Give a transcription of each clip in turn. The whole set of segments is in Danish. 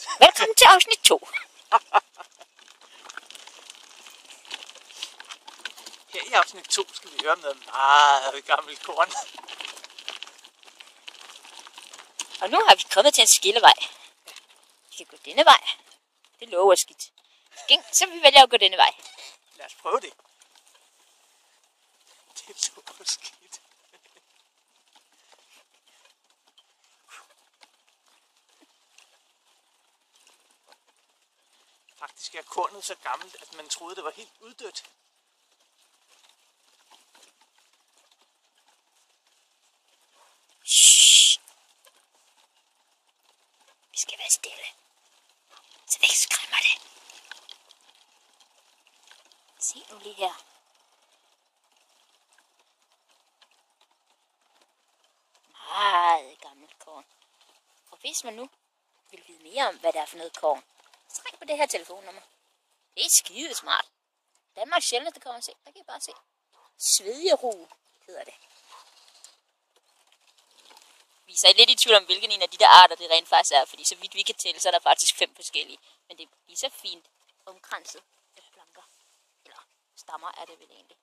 Velkommen til afsnit 2. Her i afsnit 2 skal vi høre om noget meget gammelt korn. Og nu har vi kommet til en skillevej. Vi skal gå denne vej. Det lover skidt. Så vi vælger at gå denne vej. Lad os prøve det. Det lover skidt. Faktisk er kornet så gammelt, at man troede, det var helt uddødt. Shhh. Vi skal være stille, så det ikke skræmmer det. Se nu lige her. Meget gammelt korn. Og hvis man nu vil vide mere om, hvad det er for noget korn, så ring på det her telefonnummer. Det er skide smart. Danmarks sjældneste korn, se. Der kan I bare se. Svedjerug hedder det. Vi er så lidt i tvivl om, hvilken en af de der arter det rent faktisk er, fordi så vidt vi kan tælle, så er der faktisk 5 forskellige. Men det er lige så fint omkranset af planker. Eller stammer er det vel egentlig.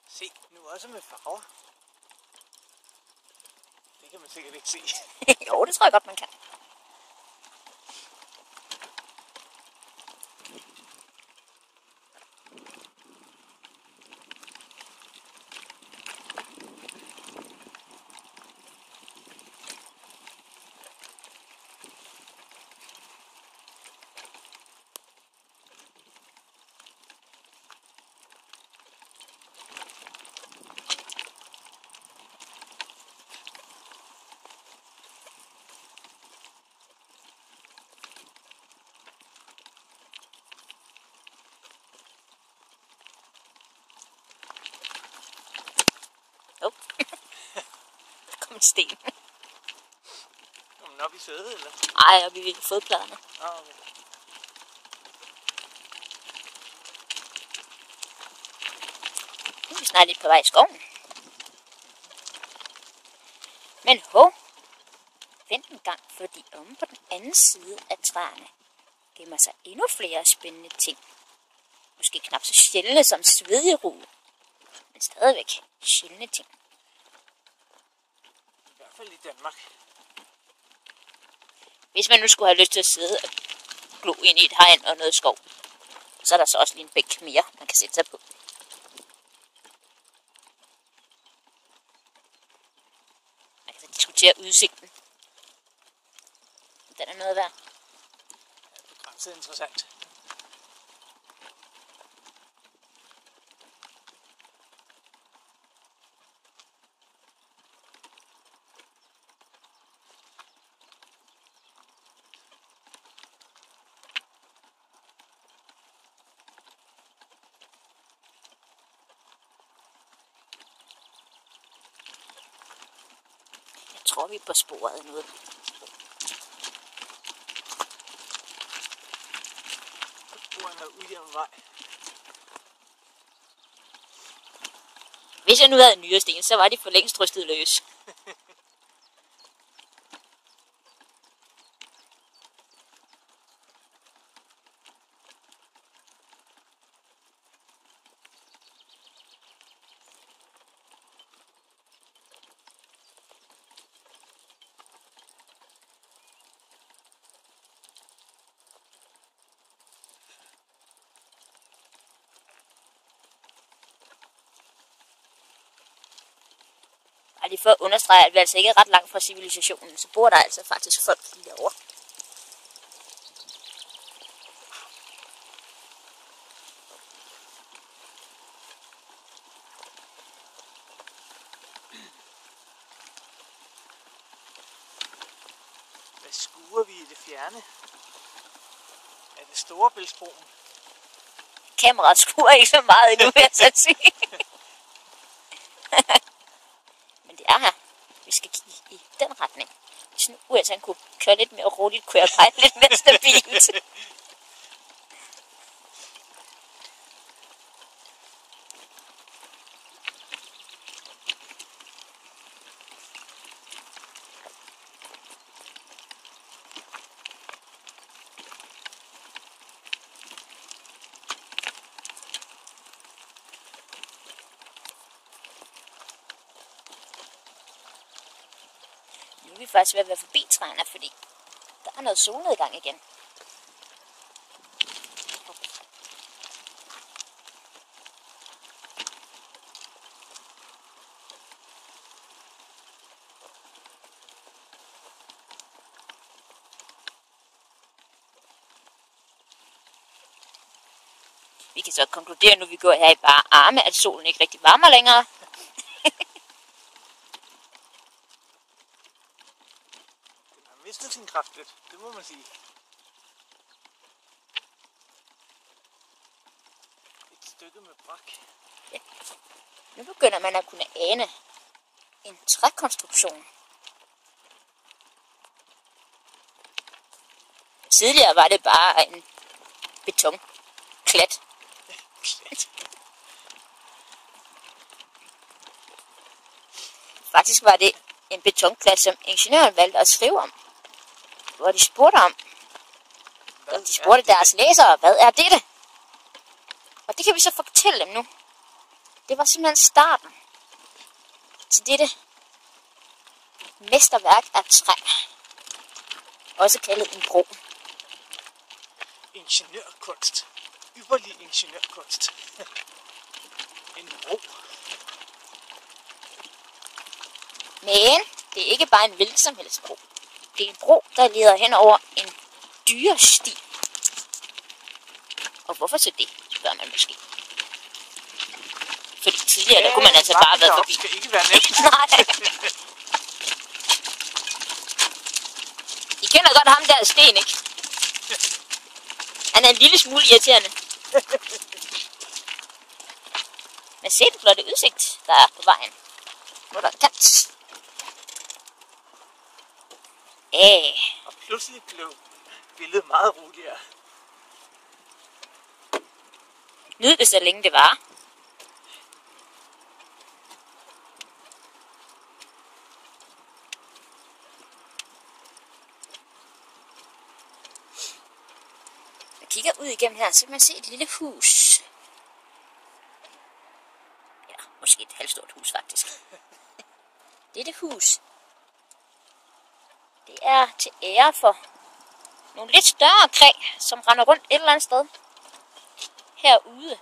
Se, nu også med farver. Det kan man sikkert ikke se. Jo, det tror jeg godt, man kan. Oh. Der kom en sten. Kom den op i sædet, eller? Ej, og vi vil fodpladerne. Okay. Nu er vi snart lidt på vej i skoven. Men vent en gang, fordi omme på den anden side af træerne gemmer sig endnu flere spændende ting. Måske knap så sjældne som svedjerug, men stadigvæk sjældne ting. I hvert fald i Danmark. Hvis man nu skulle have lyst til at sidde og glo ind i et hegn og noget skov, så er der så også lige en bænk mere, man kan sætte sig på. Man kan så diskutere udsigten. Den er noget værd. Det er begrænset interessant. Jeg tror, vi er på sporet af noget. Sporet af ujævn vej. Hvis jeg nu havde nyresten, så var de for længst rystet løs. Og lige for at understrege, at vi altså ikke er ret langt fra civilisationen, så bor der altså faktisk folk lige derovre. Hvad skuer vi i det fjerne? Er det Storebæltsbroen? Kameraet skuer ikke så meget endnu, vil jeg så sige. Men det er her. Vi skal kigge i den retning. Hvis nu USA kunne køre lidt mere roligt, kunne jeg pege lidt mere stabilt. Nu er vi faktisk ved at være forbi træerne, fordi der er noget solnedgang igen. Vi kan så konkludere, nu vi går her i bare arme, at solen ikke rigtig varmer længere. Den har mistet sin kraft lidt, det må man sige. Et stykke med brak. Ja. Nu begynder man at kunne ane en trækonstruktion. Tidligere var det bare en betonklat. Faktisk var det en betonklat, som ingeniøren valgte at skrive om. Hvor de spurgte deres læsere, hvad er dette? Og det kan vi så fortælle dem nu. Det var simpelthen starten til dette mesterværk af træ. Også kaldet en bro. Ingeniørkunst. Ypperlig ingeniørkunst. En bro. Men det er ikke bare en hvilken som helst bro. Det er en bro, der leder hen over en dyresti. Og hvorfor så det, spørger man måske. Fordi tidligere, der kunne man altså bare være forbi. Det skal ikke være nemt. Nej. I kender godt ham der Sten, ikke? Han er en lille smule irriterende. Men se den flotte udsigt, der er på vejen. Hvor der er kant. Og pludselig blev billedet meget roligere. Nyd det så længe det var. Jeg kigger ud igennem her, så kan man se et lille hus. Ja, måske et halvstort hus faktisk. Dette hus, det er til ære for nogle lidt større kræ, som render rundt et eller andet sted herude.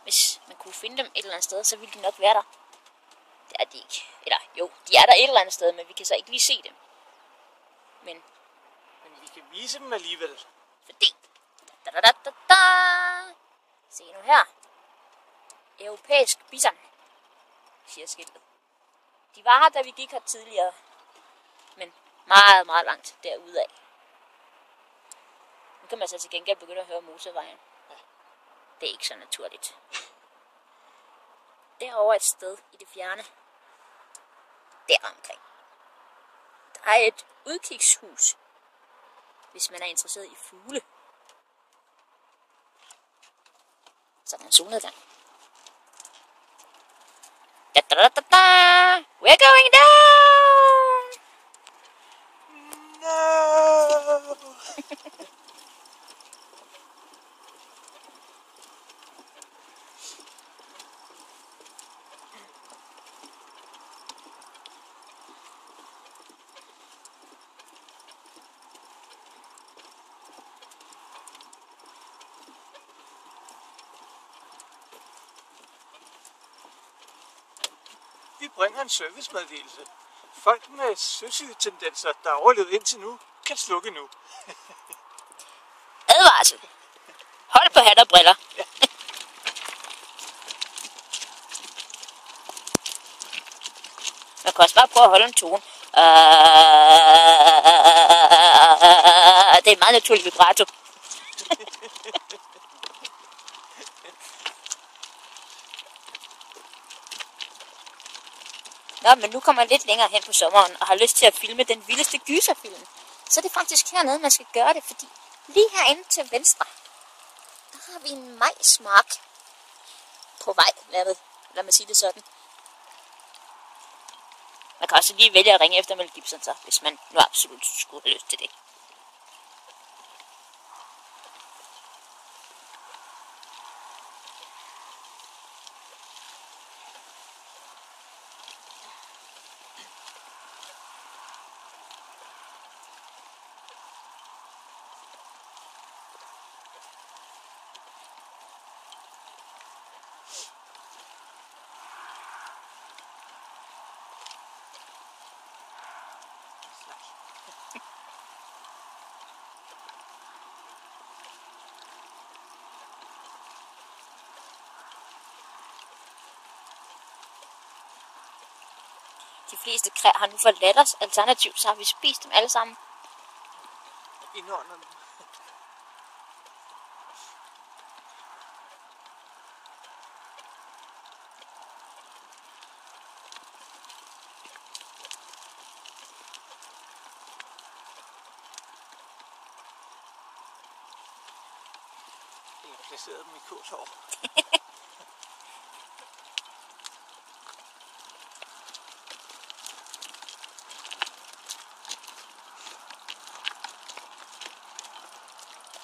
Hvis man kunne finde dem et eller andet sted, så ville de nok være der. Det er de ikke. Eller jo, de er der et eller andet sted, men vi kan så ikke lige se dem. Men vi kan vise dem alligevel. Fordi se nu her. Europæisk bison, siger skiltet. De var her, da vi gik her tidligere. Men meget, meget langt derude af. Nu kan man så til gengæld begynde at høre motorvejen. Det er ikke så naturligt. Derovre et sted i det fjerne. Der omkring. Der er et udkigshus, hvis man er interesseret i fugle. Så er der en solnedgang. We're going down! No! Vi bringer en servicemeddelelse. Folk med søsygetendenser, der er overlevet indtil nu, kan slukke nu. Advarsel. Hold på hat og briller. Ja. Man kan også bare prøve at holde en tone. Det er en meget naturlig vibrato. Nå, men nu kommer jeg lidt længere hen på sommeren og har lyst til at filme den vildeste gyserfilm. Så er det faktisk hernede, man skal gøre det, fordi lige herinde til venstre, der har vi en majsmark på vej. Lad mig sige det sådan. Man kan også lige vælge at ringe efter Mel Gibson, så, hvis man nu absolut skulle have lyst til det. De fleste kræ har nu forladt os. Alternativt så har vi spist dem alle sammen. Indånder dem. Jeg har placeret dem i kurshår.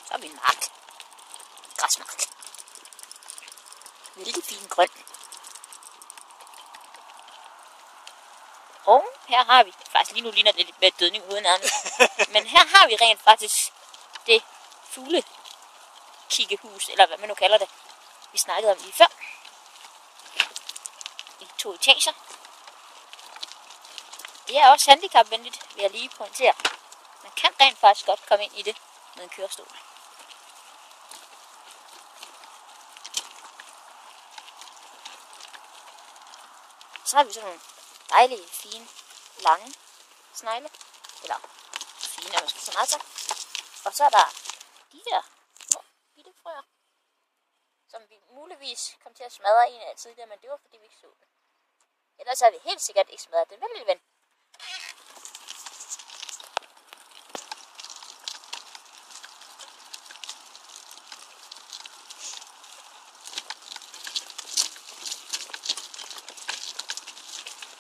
Så er vi en mark. Græsmark. Vældig fin grøn. Og her har vi, faktisk lige nu ligner det lidt med dødning uden andet, men her har vi rent faktisk det fuglekiggehus, eller hvad man nu kalder det, vi snakkede om lige før. I 2 etager. Det er også handicapvenligt, vil jeg lige pointere. Man kan rent faktisk godt komme ind i det med en kørestol. Så har vi sådan nogle dejlige, fine, lange snegle. Eller fine, man skal så meget til. Og så er der de der små bitte frøer, som vi muligvis kom til at smadre en af tidligere, men det var fordi vi ikke så den. Ellers har vi helt sikkert ikke smadret den. Vel, lille ven?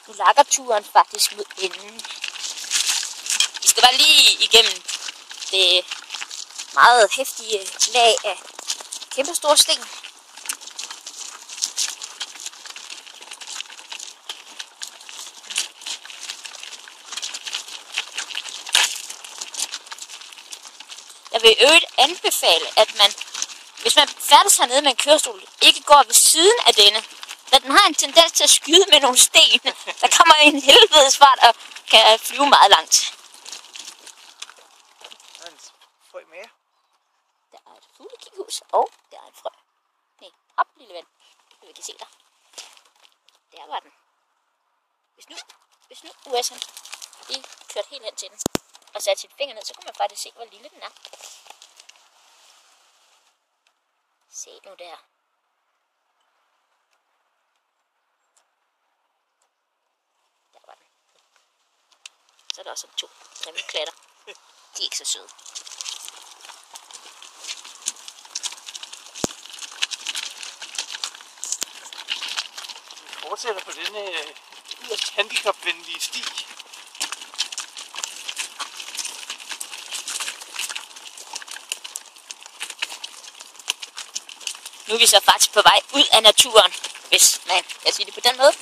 Nu lakker turen faktisk mod enden. Vi skal bare lige igennem det meget heftige lag af kæmpe store sten. Jeg vil øvrigt anbefale, at man, hvis man færdes hernede med en kørestol, ikke går ved siden af denne. Da den har en tendens til at skyde med nogle sten, der kommer en helvedes fart og kan flyve meget langt. Der er en frø mere. Der er et fuglekighus, og der er en frø. Nej, hop lille ven, så vi kan se dig. Der var den. Hvis nu US'en lige kørte helt hen til den og satte sit finger ned, så kunne man faktisk se, hvor lille den er. Se nu der. Der var den. Så er der også 2 grimme klatter. De er ikke så søde. Vi fortsætter på denne yderst handicapvenlige sti. Nu er vi så faktisk på vej ud af naturen, hvis man kan sige det på den måde.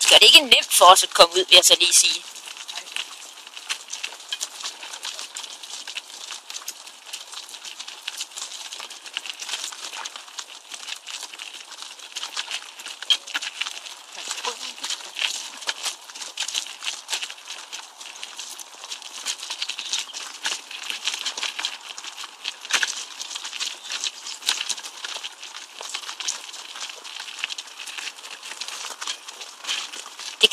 Det er ikke nemt for os at komme ud, vil jeg så lige sige.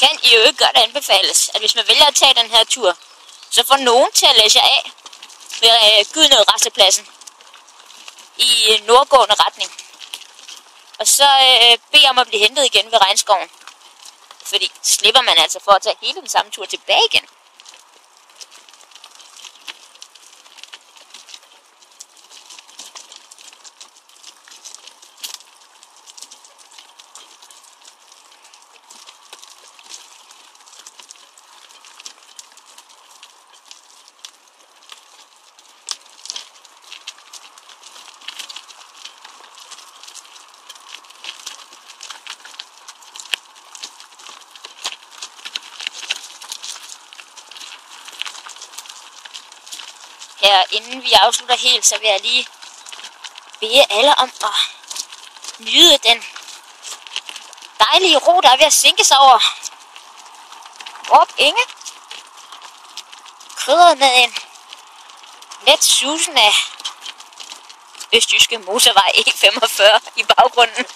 kan i øvrigt godt anbefales, at hvis man vælger at tage den her tur, så får nogen til at læse af ved Gudnød rastepladsen i nordgående retning. Og så bede om at blive hentet igen ved regnskoven. Fordi så slipper man altså for at tage hele den samme tur tilbage igen. Her inden vi afslutter helt, så vil jeg lige bede alle om at nyde den dejlige ro, der er ved at sænke sig over Vorup Enge. Krydret med en let susen af østjyske motorvej E45 i baggrunden.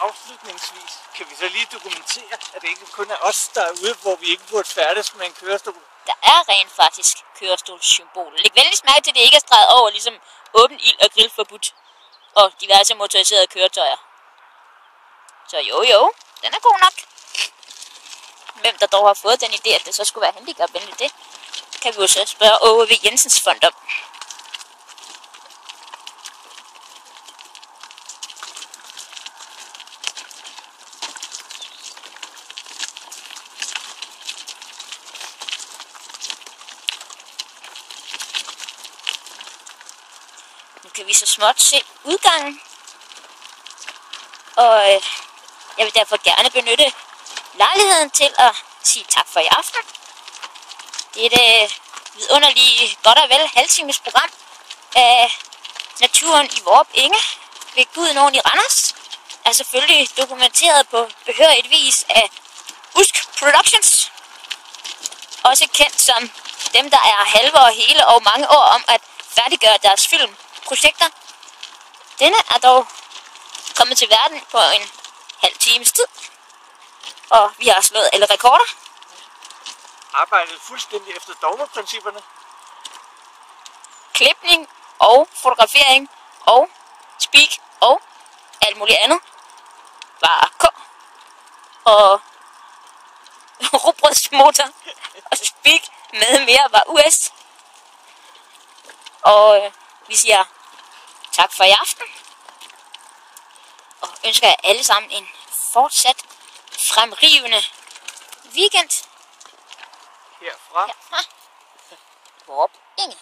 Afslutningsvis kan vi så lige dokumentere, at det ikke kun er os, der er ude, hvor vi ikke burde færdes med en kørestol. Der er rent faktisk kørestolssymbol. Læg venligst mærke til, at det ikke er streget over, ligesom åben ild og grill forbudt. Og diverse motoriserede køretøjer. Så jo, den er god nok. Hvem der dog har fået den idé, at det så skulle være handicapvenligt, det kan vi jo så spørge Åge V. Jensens Fond om. Nu kan vi så småt se udgangen, og jeg vil derfor gerne benytte lejligheden til at sige tak for i aften. Det er et vidunderligt godt og vel halvtimes program af naturen i Vorup Enge ved Gudnåen i Randers. Er selvfølgelig dokumenteret på behørigt vis af Usk Productions, også kendt som dem, der er halve og hele og mange år om at færdiggøre deres filmprojekter. Denne er dog kommet til verden på en halv times tid, og vi har slået alle rekorder. Arbejdet fuldstændig efter dogmeprincipperne. Klipning og fotografering og speak og alt muligt andet var K. Og rugbrødsmotor og speak med mere var US. Og vi siger tak for i aften. Og ønsker jer alle sammen en fortsat fremrivende weekend. Herfra. Vorup Enge.